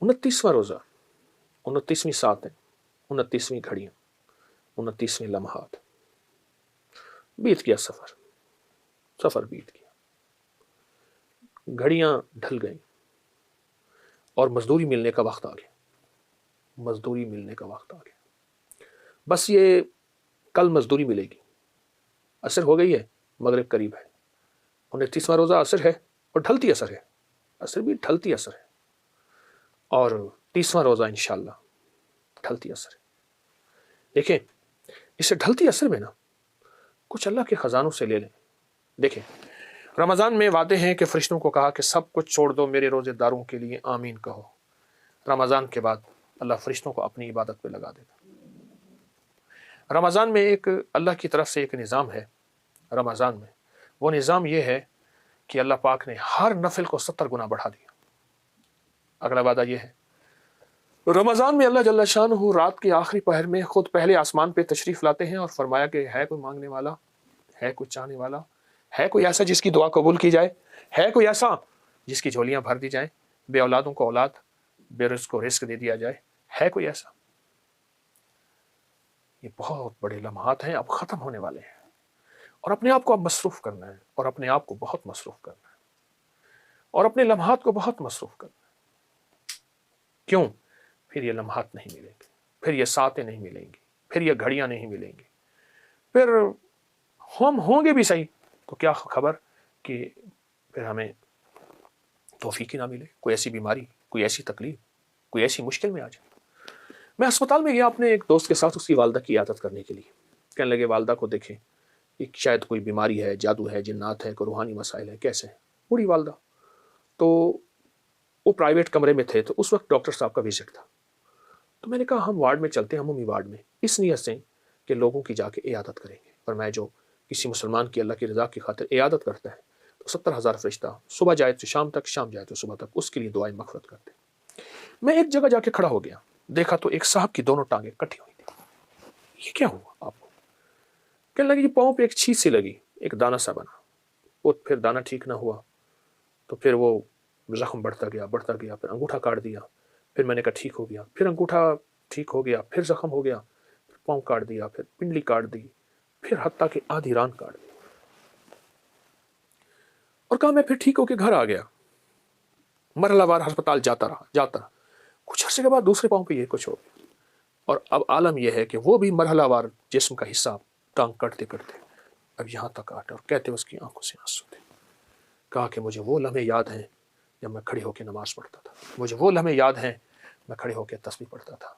29वां रोज़ा, 29वीं सातें, 29वीं घड़ियाँ, 29वें लम्हात। बीत गया सफ़र, सफ़र बीत गया, घड़ियाँ ढल गईं और मजदूरी मिलने का वक्त आ गया, मजदूरी मिलने का वक्त आ गया। बस ये कल मजदूरी मिलेगी, असर हो गई है, मगरिब करीब है, 29वां रोज़ा असर है और ढलती असर है, असर भी ढलती असर है, और 30वां रोज़ा इंशाअल्लाह ढलती असर है। देखें, इसे ढलती असर में ना कुछ अल्लाह के ख़जानों से ले लें। देखें, रमज़ान में वादे हैं कि फ़रिश्तों को कहा कि सब कुछ छोड़ दो मेरे रोज़ेदारों के लिए आमीन कहो। रमज़ान के बाद अल्लाह फ़रिश्तों को अपनी इबादत पे लगा देता। रमज़ान में एक अल्लाह की तरफ से एक निज़ाम है, रमज़ान में वो निज़ाम ये है कि अल्लाह पाक ने हर नफिल को 70 गुना बढ़ा दिया। अगला वादा ये है, रमज़ान में अल्लाह जल्ल शानहू रात के आखिरी पहर में खुद पहले आसमान पे तशरीफ़ लाते हैं और फरमाया कि है कोई मांगने वाला, है कोई चाहने वाला, है कोई ऐसा जिसकी दुआ कबूल की जाए, है कोई ऐसा जिसकी झोलियाँ भर दी जाएँ, बे औलादों को औलाद, बेरिज़्क़ को रिज़्क़ दे दिया जाए, है कोई ऐसा। ये बहुत बड़े लम्हात हैं, अब ख़त्म होने वाले हैं, और अपने आप को अब मसरूफ़ करना है, और अपने आप को बहुत मसरूफ़ करना है, और अपने लम्हात को बहुत मसरूफ़ करना है। क्यों? फिर ये लम्हात नहीं मिलेंगे, फिर ये सातें नहीं मिलेंगी, फिर ये घड़ियाँ नहीं मिलेंगी, फिर हम होंगे भी सही तो क्या खबर कि फिर हमें तौफीक ही ना मिले, कोई ऐसी बीमारी, कोई ऐसी तकलीफ, कोई ऐसी मुश्किल में आ जाए। मैं अस्पताल में गया अपने एक दोस्त के साथ उसकी वालदा की इयादत करने के लिए। कहने लगे वालदा को देखें कि शायद कोई बीमारी है, जादू है, जिन्नात है, कोई रूहानी मसाइल है, कैसे है बूढ़ी वालदा। तो वो प्राइवेट कमरे में थे, तो उस वक्त डॉक्टर साहब का विजिट था। तो मैंने कहा हम वार्ड में चलते हैं, अमूमी वार्ड में, इस नियत से कि लोगों की जाके इयादत करेंगे। पर मैं जो किसी मुसलमान की अल्लाह की रज़ा की खातिर इयादत करता है तो 70,000 फरिश्ता सुबह जाए तो शाम तक, शाम जाए तो सुबह तक उसके लिए दुआएं मग़फ़िरत करते हैं। मैं एक जगह जाके खड़ा हो गया, देखा तो एक साहब की दोनों टांगें कटी हुई थी। ये क्या हुआ आपको? कहने लगे कि पाँव पे एक छींट सी लगी, एक दाना सा बना, वो फिर दाना ठीक ना हुआ तो फिर वो ज़ख्म बढ़ता गया, फिर अंगूठा काट दिया, फिर मैंने कहा ठीक हो गया, फिर अंगूठा ठीक हो गया, फिर ज़ख्म हो गया, फिर पाँव काट दिया, फिर पिंडली काट दी, फिर हत्ता कि आधी रान काट दी, और कहा मैं फिर ठीक होकर घर आ गया। मरहलावार अस्पताल जाता रहा। कुछ अर्से के बाद दूसरे पाँव पे ये कुछ हो गया, और अब आलम यह है कि वो भी मरहलावार जिस्म का हिस्सा टांग कटते कटते अब यहाँ तक आटा, और कहते उसकी आंखों से आंसू थे। कहा कि मुझे वो लम्हे याद हैं जब मैं खड़े होकर नमाज़ पढ़ता था, मुझे वो लम्हे याद हैं मैं खड़े होकर तस्बीह पढ़ता था,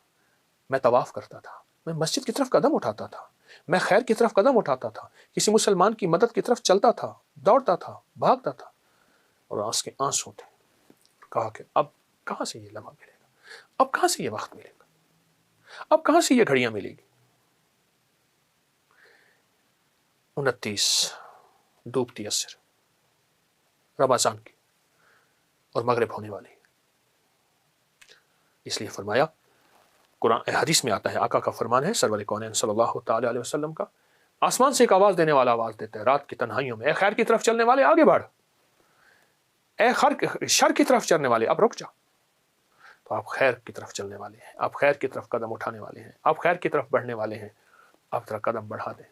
मैं तवाफ़ करता था, मैं मस्जिद की तरफ कदम उठाता था, मैं खैर की तरफ कदम उठाता था, किसी मुसलमान की मदद की तरफ चलता था, दौड़ता था, भागता था, और आंख के आंसू थे। कहा कि अब कहाँ से ये लम्हा मिलेगा, अब कहाँ से ये वक्त मिलेगा, अब कहाँ से ये घड़ियाँ मिलेगी। 29 डूबती असर रमज़ान की, और मगरिब होने वाली, इसलिए फरमाया, कुरान हदीस में आता है, आका का फरमान है सरवर कौनैन सल्लल्लाहु ताला अलैहि वसल्लम का, आसमान से एक आवाज़ देने वाला आवाज़ देता है रात की तन्हाइयों में, ए खैर की तरफ चलने वाले आगे बढ़, ए शर की तरफ चलने वाले अब रुक जा। तो आप खैर की तरफ चलने वाले हैं, आप खैर की तरफ कदम उठाने वाले हैं, आप खैर की तरफ बढ़ने वाले हैं। अब जरा कदम बढ़ा दें,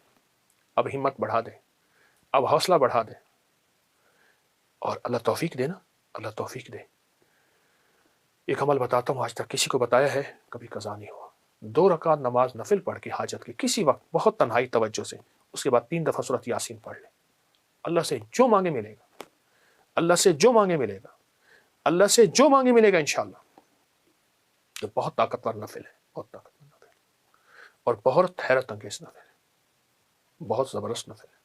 अब हिम्मत बढ़ा दें, अब हौसला बढ़ा दें, और अल्लाह तौफीक दे ना, अल्लाह तौफीक दे। एक अमल बताता हूँ, आज तक किसी को बताया है, कभी कज़ा नहीं हुआ। 2 रकात नमाज नफिल पढ़ के हाजत की किसी वक्त बहुत तन्हाई तवज्जो से, उसके बाद 3 दफ़ा सूरत यासीन पढ़ ले। अल्लाह से जो मांगे मिलेगा, अल्लाह से जो मांगे मिलेगा, अल्लाह से जो मांगे मिलेगा इंशाअल्लाह। तो बहुत ताकतवर नफिल है, बहुत ताकतवर नफिल, और बहुत हैरत अंगेज नफिल है, बहुत ज़बरदस्त नफिल है।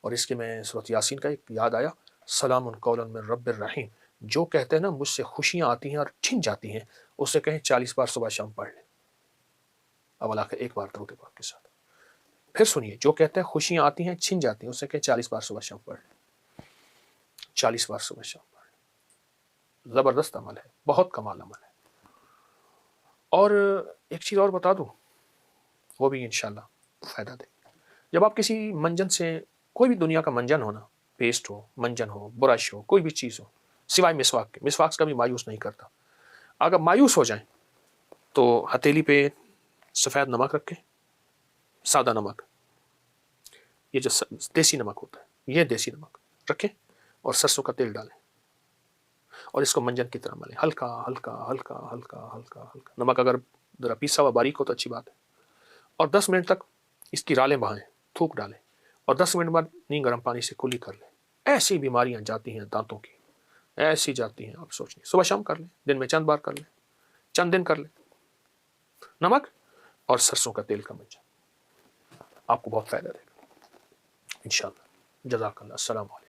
और इसके में सूरत यासीन का एक याद आया, सलामुन कौलन मिन रब्बिर रहीम, जो कहते हैं ना मुझसे खुशियाँ आती हैं और छिन जाती हैं, उससे कहें 40 बार सुबह शाम पढ़ लें, अवला के एक बार दरूद पाक के साथ। फिर सुनिए, जो कहते हैं खुशियाँ आती हैं छिन जाती हैं, उससे कहें 40 बार सुबह शाम पढ़ लें, 40 बार सुबह शाम पढ़ लें। ज़बरदस्त अमल है, बहुत कमाल अमल है। और एक चीज़ और बता दूँ, वो भी इंशाअल्लाह फ़ायदा दे। जब आप किसी मंजन से, कोई भी दुनिया का मंजन हो ना, पेस्ट हो, मंजन हो, ब्रश हो, कोई भी चीज़ हो, सिवाय मिसवाक के, मिसवाक कभी मायूस नहीं करता। اگر مایوس ہو جائیں تو ہتھیلی پہ سفید نمک رکھیں، سادہ نمک، یہ جو دیسی نمک ہوتا ہے یہ دیسی نمک رکھیں، اور سرسوں کا تیل ڈالیں اور اس کو منجن کی طرح ملیں، ہلکا ہلکا ہلکا ہلکا ہلکا ہلکا۔ نمک اگر ذرا پیسا ہوا باریک ہو تو اچھی بات ہے، اور 10 منٹ تک اس کی رالیں بہائیں، تھوک ڈالیں، اور 10 منٹ بعد نیم گرم پانی سے کلی کر لیں۔ ایسی بیماریاں جاتی ہیں دانتوں کی، ایسی جاتی ہیں آپ سوچ نہیں، صبح شام کر لیں، دن میں چند بار کر لیں، چند دن کر لیں، نمک اور سرسوں کا تیل کا منجن، آپ کو بہت فائدہ دے گا انشاءاللہ۔ جزاک اللہ، السلام علیکم۔